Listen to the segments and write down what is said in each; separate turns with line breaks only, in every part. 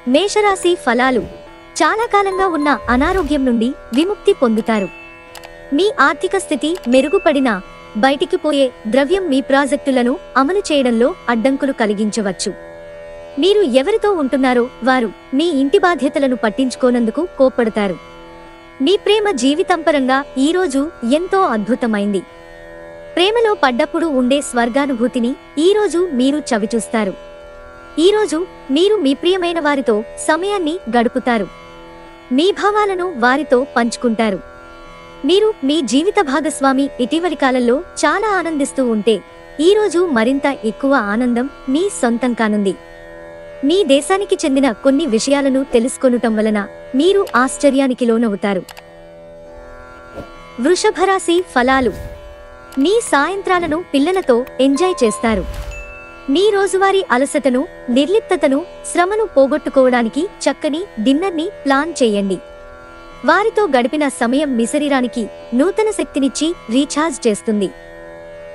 మేషరాశి ఫలాలు. చాలా కాలంగా ఉన్న అనారోగ్యం నుండి విముక్తి పొందుతారు. మీ ఆర్థిక స్థితి మెరుగుపడినా బయటికి పోయే ద్రవ్యం మీ ప్రాజెక్టులను అమలు చేయడంలో అడ్డంకులు కలిగించవచ్చు. మీరు ఎవరితో ఉంటున్నారో వారు మీ ఇంటి బాధ్యతలను పట్టించుకోనందుకు కోప్పడతారు. మీ ప్రేమ జీవితంపరంగా ఈరోజు ఎంతో అద్భుతమైంది. ప్రేమలో పడ్డప్పుడు ఉండే స్వర్గానుభూతిని ఈరోజు మీరు చవిచూస్తారు. ఈరోజు మీరు మీ ప్రియమైన వారితో సమయాన్ని గడుపుతారు. మీ భావాలను వారితో పంచుకుంటారు. మీరు మీ జీవిత భాగస్వామి ఇటీవలి కాలంలో చాలా ఆనందిస్తూ ఉంటే ఈరోజు మరింత ఎక్కువ ఆనందం మీ సొంతం కానుంది. మీ దేశానికి చెందిన కొన్ని విషయాలను తెలుసుకొనుటం వలన మీరు ఆశ్చర్యానికి లోనవుతారు. వృషభరాశి ఫలాలు. మీ సాయంత్రాలను పిల్లలతో ఎంజాయ్ చేస్తారు. మీ రోజువారీ అలసటను, నిర్లిప్తతను, శ్రమను పోగొట్టుకోవడానికి చక్కని డిన్నర్ని ప్లాన్ చేయండి. వారితో గడిపిన సమయం మీ శరీరానికి నూతన శక్తినిచ్చి రీఛార్జ్ చేస్తుంది.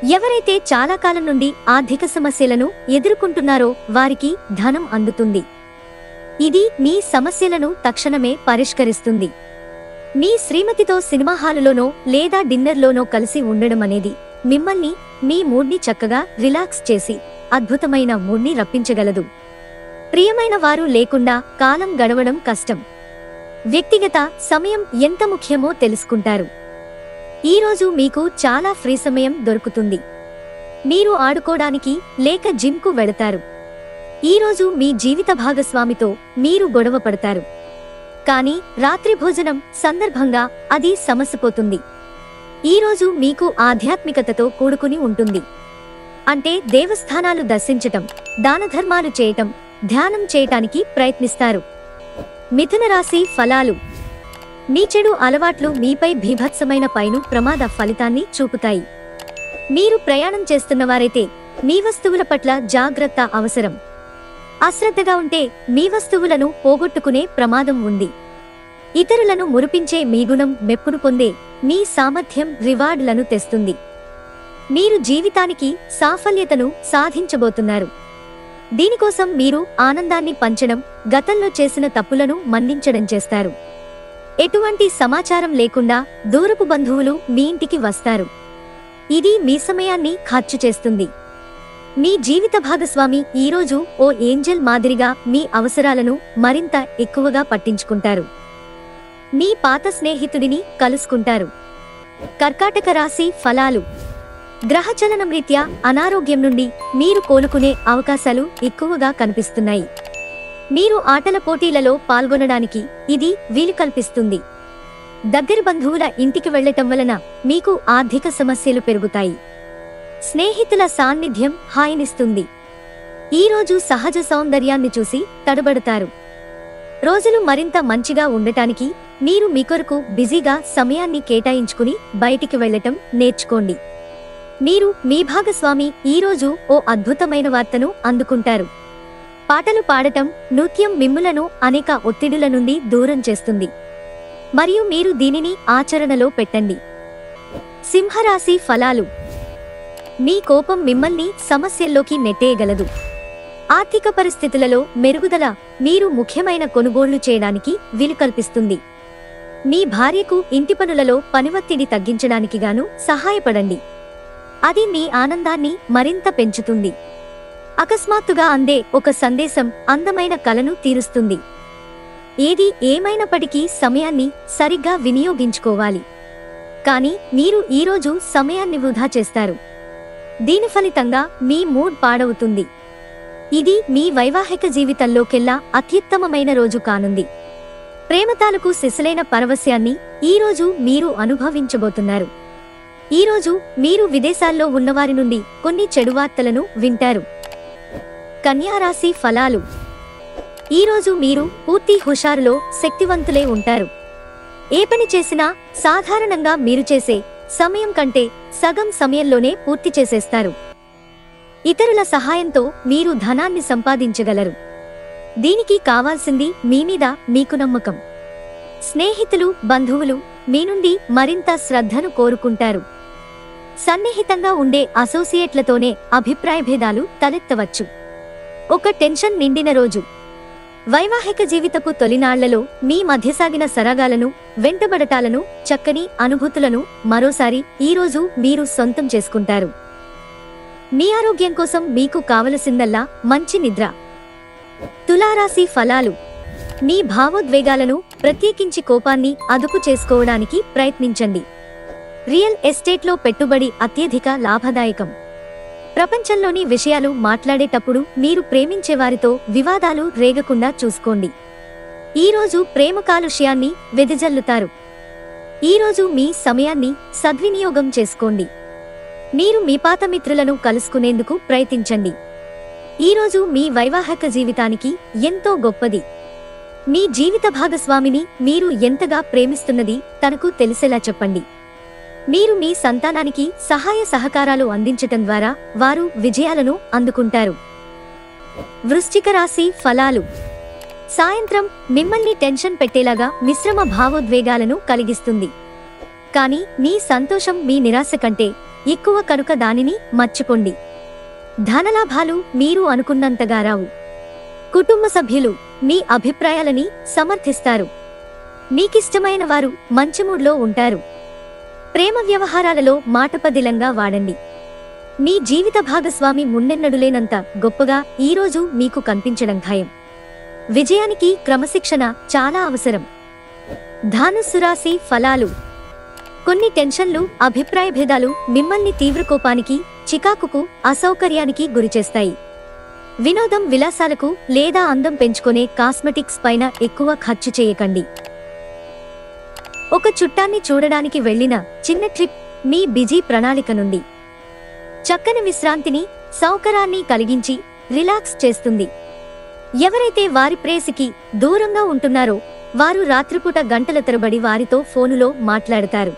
ఎవరైతే చాలా కాలం నుండి ఆర్థిక సమస్యలను ఎదుర్కొంటున్నారో వారికి ధనం అందుతుంది. ఇది మీ సమస్యలను తక్షణమే పరిష్కరిస్తుంది. మీ శ్రీమతితో సినిమా హాలులోనో లేదా డిన్నర్లోనో కలిసి ఉండడం అనేది మిమ్మల్ని, మీ మూడ్ని చక్కగా రిలాక్స్ చేసి అద్భుతమైన మూడ్ని రప్పించగలదు. ప్రియమైన వారు లేకుండా కాలం గడవడం కష్టం. వ్యక్తిగత సమయం ఎంత ముఖ్యమో తెలుసుకుంటారు. ఈరోజు మీకు చాలా ఫ్రీ సమయం దొరుకుతుంది. మీరు ఆడుకోవడానికి లేక జిమ్కు వెళతారు. ఈరోజు మీ జీవిత భాగస్వామితో మీరు గొడవ పడతారు. కానీ రాత్రి భోజనం సందర్భంగా అది సమసిపోతుంది. ఈరోజు మీకు ఆధ్యాత్మికతతో కూడుకుని ఉంటుంది. అంటే దేవస్థానాలు దర్శించటం, దానధర్మాలు చేయటం, ధ్యానం చేయటానికి ప్రయత్నిస్తారు. మిథున రాశి ఫలాలు. మీ చెడు అలవాట్లు మీపై భీభత్సమైన పైను ప్రమాద ఫలితాన్ని చూపుతాయి. మీరు ప్రయాణం చేస్తున్నవారైతే మీ వస్తువుల పట్ల జాగ్రత్త అవసరం. అశ్రద్ధగా ఉంటే మీ వస్తువులను పోగొట్టుకునే ప్రమాదం ఉంది. ఇతరులను మురిపించే మీ గుణం మెప్పును పొందే మీ సామర్థ్యం రివార్డులను తెస్తుంది. మీరు జీవితానికి సాఫల్యతను సాధించబోతున్నారు. దీనికోసం మీరు ఆనందాన్ని పంచడం, గతంలో చేసిన తప్పులను మన్నించడం చేస్తారు. ఎటువంటి సమాచారం లేకుండా దూరపు బంధువులు మీ ఇంటికి వస్తారు. ఇది మీ సమయాన్ని ఖర్చు చేస్తుంది. మీ జీవిత భాగస్వామి ఈరోజు ఓ ఏంజెల్ మాదిరిగా మీ అవసరాలను మరింత ఎక్కువగా పట్టించుకుంటారు. మీ పాత స్నేహితుడిని కలుసుకుంటారు. కర్కాటక రాశి ఫలాలు. గ్రహచలనం రీత్యా అనారోగ్యం నుండి మీరు కోలుకునే అవకాశాలు ఎక్కువగా కనిపిస్తున్నాయి. మీరు ఆటల పోటీలలో పాల్గొనడానికి ఇది వీలు కల్పిస్తుంది. దగ్గరి బంధువుల ఇంటికి వెళ్లటం వలన మీకు ఆర్థిక సమస్యలు పెరుగుతాయి. స్నేహితుల సాన్నిధ్యం హాయినిస్తుంది. ఈరోజు సహజ సౌందర్యాన్ని చూసి తడబడతారు. రోజులు మరింత మంచిగా ఉండటానికి మీరు మీ కొరకు బిజీగా సమయాన్ని కేటాయించుకుని బయటికి వెళ్లటం నేర్చుకోండి. మీరు మీ భాగస్వామి ఈరోజు ఓ అద్భుతమైన వార్తను అందుకుంటారు. పాటలు పాడటం, నృత్యం మిమ్ములను అనేక ఒత్తిడుల నుండి దూరం చేస్తుంది. మరియు మీరు దీనిని ఆచరణలో పెట్టండి. సింహరాశి ఫలాలు. మీ కోపం మిమ్మల్ని సమస్యల్లోకి నెట్టేయగలదు. ఆర్థిక పరిస్థితులలో మెరుగుదల మీరు ముఖ్యమైన కొనుగోళ్లు చేయడానికి వీలు కల్పిస్తుంది. మీ భార్యకు ఇంటి పనులలో పనివత్తిడి తగ్గించడానికి గాను సహాయపడండి. అది మీ ఆనందాన్ని మరింత పెంచుతుంది. అకస్మాత్తుగా అందే ఒక సందేశం అందమైన కలను తీరుస్తుంది. ఏది ఏమైనప్పటికీ సమయాన్ని సరిగ్గా వినియోగించుకోవాలి. కానీ మీరు ఈరోజు సమయాన్ని వృధా చేస్తారు. దీని ఫలితంగా మీ మూడ్ పాడవుతుంది. ఇది మీ వైవాహిక జీవితంలోకెల్లా అత్యుత్తమమైన రోజు కానుంది. ప్రేమతాలకు సిసలైన పరవశ్యాన్ని ఈరోజు మీరు అనుభవించబోతున్నారు. ఈరోజు మీరు విదేశాల్లో ఉన్నవారి నుండి కొన్ని చెడు వార్తలను వింటారు. కన్యారాశి ఫలాలు. ఈరోజు మీరు పూర్తి హుషారులో శక్తివంతులే ఉంటారు. ఏ పని చేసినా సాధారణంగా మీరు చేసే సమయం కంటే సగం సమయంలోనే పూర్తి చేసేస్తారు. ఇతరుల సహాయంతో మీరు ధనాన్ని సంపాదించగలరు. దీనికి కావాల్సింది మీ మీద మీకు నమ్మకం. స్నేహితులు, బంధువులు మీ నుండి మరింత శ్రద్ధను కోరుకుంటారు. సన్నిహితంగా ఉండే అసోసియేట్లతోనే అభిప్రాయ భేదాలు తలెత్తవచ్చు. ఒక టెన్షన్ నిండిన రోజు. వైవాహిక జీవితపు తొలినాళ్లలో మీ మధ్య సాగిన సరాగాలను, వెంటబడటాలను, చక్కని అనుభూతులను మరోసారి ఈరోజు మీరు సొంతం చేసుకుంటారు. మీ ఆరోగ్యం కోసం మీకు కావలసిందల్లా మంచి నిద్ర. తులారాశి ఫలాలు. మీ భావోద్వేగాలను, ప్రత్యేకించి కోపాన్ని అదుపు చేసుకోవడానికి ప్రయత్నించండి. రియల్ ఎస్టేట్లో పెట్టుబడి అత్యధిక లాభదాయకం. ప్రపంచంలోని విషయాలు మాట్లాడేటప్పుడు మీరు ప్రేమించేవారితో వివాదాలు రేగకుండా చూసుకోండి. ఈరోజు ప్రేమ కాలుష్యాన్ని వెదజల్లుతారు. ఈరోజు మీ సమయాన్ని సద్వినియోగం చేసుకోండి. మీరు మీ పాత మిత్రులను కలుసుకునేందుకు ప్రయత్నించండి. ఈరోజు మీ వైవాహిక జీవితానికి ఎంతో గొప్పది. మీ జీవిత భాగస్వామిని మీరు ఎంతగా ప్రేమిస్తున్నది తనకు తెలిసేలా చెప్పండి. మీరు మీ సంతానానికి సహాయ సహకారాలు అందించటం ద్వారా వారు విజయాలను అందుకుంటారు. వృశ్చిక రాశి ఫలాలు. సాయంత్రం మిమ్మల్ని టెన్షన్ పెట్టేలాగా మిశ్రమ భావోద్వేగాలను కలిగిస్తుంది. కానీ మీ సంతోషం మీ నిరాశ కంటే ఎక్కువ కనుక దానిని మర్చిపోండి. ధనలాభాలు మీరు అనుకున్నంతగా రావు. కుటుంబ సభ్యులు మీ అభిప్రాయాలని సమర్థిస్తారు. మీకిష్టమైన వారు మంచి మూడ్లో ఉంటారు. ప్రేమ వ్యవహారాలలో మాటపదిలంగా వాడండి. మీ జీవిత భాగస్వామి మున్నెన్నడులేనంత గొప్పగా ఈరోజు మీకు కనిపించడం ఖాయం. విజయానికి క్రమశిక్షణ చాలా అవసరం. ధనుస్సు రాశి ఫలాలు. కొన్ని టెన్షన్లు, అభిప్రాయ భేదాలు మిమ్మల్ని తీవ్ర కోపానికి, చికాకుకు, అసౌకర్యానికి గురిచేస్తాయి. వినోదం, విలాసాలకు లేదా అందం పెంచుకునే కాస్మెటిక్స్ పైన ఎక్కువ ఖర్చు చేయకండి. ఒక చుట్టాన్ని చూడడానికి వెళ్లిన చిన్న ట్రిప్ మీ బిజీ ప్రణాళిక నుండి చక్కని విశ్రాంతిని, సౌకర్యాన్ని కలిగించి రిలాక్స్ చేస్తుంది. ఎవరైతే వారి ప్రేయసికి దూరంగా ఉంటున్నారో వారు రాత్రిపూట గంటల తరబడి వారితో ఫోనులో మాట్లాడతారు.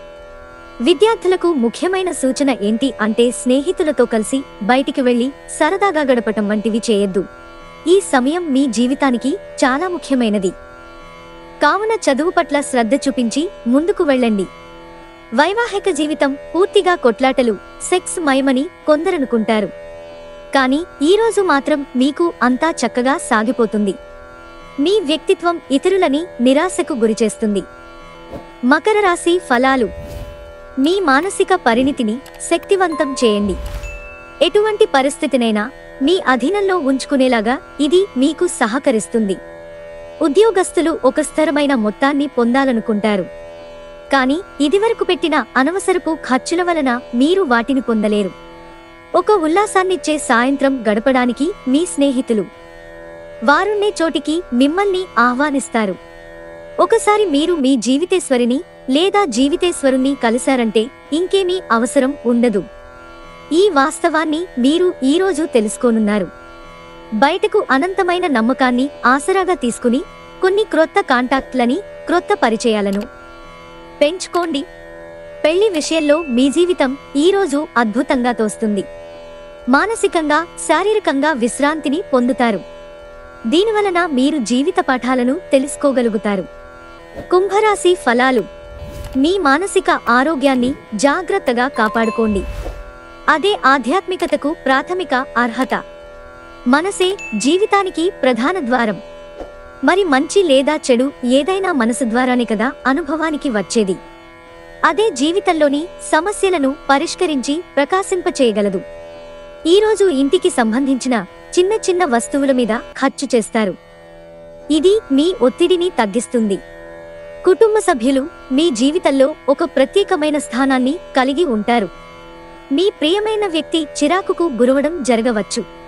విద్యార్థులకు ముఖ్యమైన సూచన ఏంటి అంటే స్నేహితులతో కలిసి బయటికి వెళ్లి సరదాగా గడపటం వంటివి చేయొద్దు. ఈ సమయం మీ జీవితానికి చాలా ముఖ్యమైనది. కావున చదువు పట్ల శ్రద్ధ చూపించి ముందుకు వెళ్ళండి. వైవాహిక జీవితం పూర్తిగా కొట్లాటలు, సెక్స్ మయమని కొందరనుకుంటారు. కానీ ఈరోజు మాత్రం మీకు అంతా చక్కగా సాగిపోతుంది. మీ వ్యక్తిత్వం ఇతరులని నిరాశకు గురిచేస్తుంది. మకర రాశి ఫలాలు. మీ మానసిక పరిణితిని శక్తివంతం చేయండి. ఎటువంటి పరిస్థితినైనా మీ అధీనంలో ఉంచుకునేలాగా ఇది మీకు సహకరిస్తుంది. ఉద్యోగస్తులు ఒక స్థిరమైన మొత్తాన్ని పొందాలనుకుంటారు. కానీ ఇదివరకు పెట్టిన అనవసరపు ఖర్చుల వలన మీరు వాటిని పొందలేరు. ఒక ఉల్లాసాన్నిచ్చే సాయంత్రం గడపడానికి మీ స్నేహితులు వారున్నే చోటికి మిమ్మల్ని ఆహ్వానిస్తారు. ఒకసారి మీరు మీ జీవితేశ్వరిని లేదా జీవితేశ్వరుణ్ణి కలిశారంటే ఇంకేమీ అవసరం ఉండదు. ఈ వాస్తవాన్ని మీరు ఈరోజు తెలుసుకోనున్నారు. బయటకు అనంతమైన నమ్మకాన్ని ఆసరాగా తీసుకుని కొన్ని క్రొత్త కాంటాక్ట్లని, క్రొత్త పరిచయాలను పెంచుకోండి. పెళ్లి విషయంలో మీ జీవితం ఈరోజు అద్భుతంగా తోస్తుంది. మానసికంగా, శారీరకంగా విశ్రాంతిని పొందుతారు. దీనివలన మీరు జీవిత పాఠాలను తెలుసుకోగలుగుతారు. కుంభరాశి ఫలాలు. మీ మానసిక ఆరోగ్యాన్ని జాగ్రత్తగా కాపాడుకోండి. అదే ఆధ్యాత్మికతకు ప్రాథమిక అర్హత. మనసే జీవితానికి ప్రధాన ద్వారం. మరి మంచి లేదా చెడు ఏదైనా మనసు ద్వారానే కదా అనుభవానికి వచ్చేది. అదే జీవితంలోని సమస్యలను పరిష్కరించి ప్రకాశింపచేయగలదు. ఈరోజు ఇంటికి సంబంధించిన చిన్న చిన్న వస్తువుల మీద ఖర్చు చేస్తారు. ఇది మీ ఒత్తిడిని తగ్గిస్తుంది. కుటుంబ సభ్యులు మీ జీవితంలో ఒక ప్రత్యేకమైన స్థానాన్ని కలిగి ఉంటారు. మీ ప్రియమైన వ్యక్తి చిరాకుకు గురవడం జరగవచ్చు.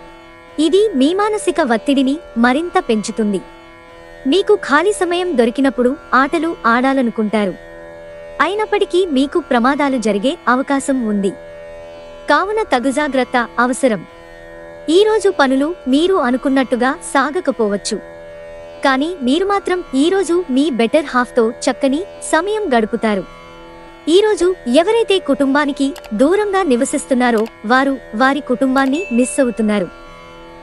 ఇది మీ మానసిక ఒత్తిడిని మరింత పెంచుతుంది. మీకు ఖాళీ సమయం దొరికినప్పుడు ఆటలు ఆడాలనుకుంటారు. అయినప్పటికీ మీకు ప్రమాదాలు జరిగే అవకాశం ఉంది. కావున తగు జాగ్రత్త అవసరం. ఈరోజు పనులు మీరు అనుకున్నట్టుగా సాగకపోవచ్చు. కానీ మీరు మాత్రం ఈరోజు మీ బెటర్ హాఫ్తో చక్కని సమయం గడుపుతారు. ఈరోజు ఎవరైతే కుటుంబానికి దూరంగా నివసిస్తున్నారో వారు వారి కుటుంబాన్ని మిస్ అవుతున్నారు.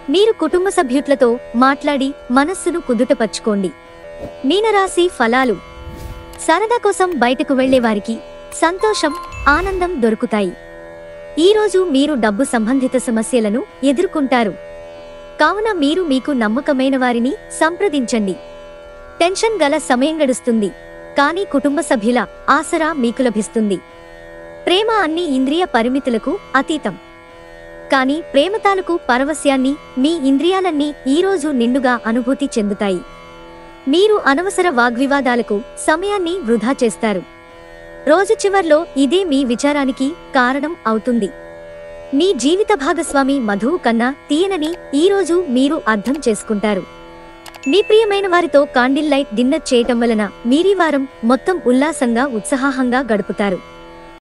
మీరు కుటుంబ సభ్యులతో మాట్లాడి మనస్సును కుదుటపరుచుకోండి. మీనరాశి ఫలాలు. సరదా కోసం బయటకు వెళ్లేవారికి సంతోషం, ఆనందం దొరుకుతాయి. ఈరోజు మీరు డబ్బు సంబంధిత సమస్యలను ఎదుర్కొంటారు. కావున మీరు మీకు నమ్మకమైన వారిని సంప్రదించండి. టెన్షన్ గల సమయం గడుస్తుంది, కానీ కుటుంబ సభ్యుల ఆసరా మీకు లభిస్తుంది. ప్రేమ అన్ని ఇంద్రియ పరిమితులకు అతీతం. కానీ ప్రేమ తాలూకు పరవశ్యాన్ని మీ ఇంద్రియాలన్నీ ఈరోజు నిండుగా అనుభూతి చెందుతాయి. మీరు అనవసర వాగ్వివాదాలకు సమయాన్ని వృధా చేస్తారు. రోజు చివర్లో ఇదే మీ విచారానికి కారణం అవుతుంది. మీ జీవిత భాగస్వామి మధువు కన్నా తీయనని ఈరోజు మీరు అర్థం చేసుకుంటారు. మీ ప్రియమైన వారితో కాండిల్ లైట్ డిన్నర్ చేయటం వలన మీరీ వారం మొత్తం ఉల్లాసంగా ఉత్సాహంగా గడుపుతారు.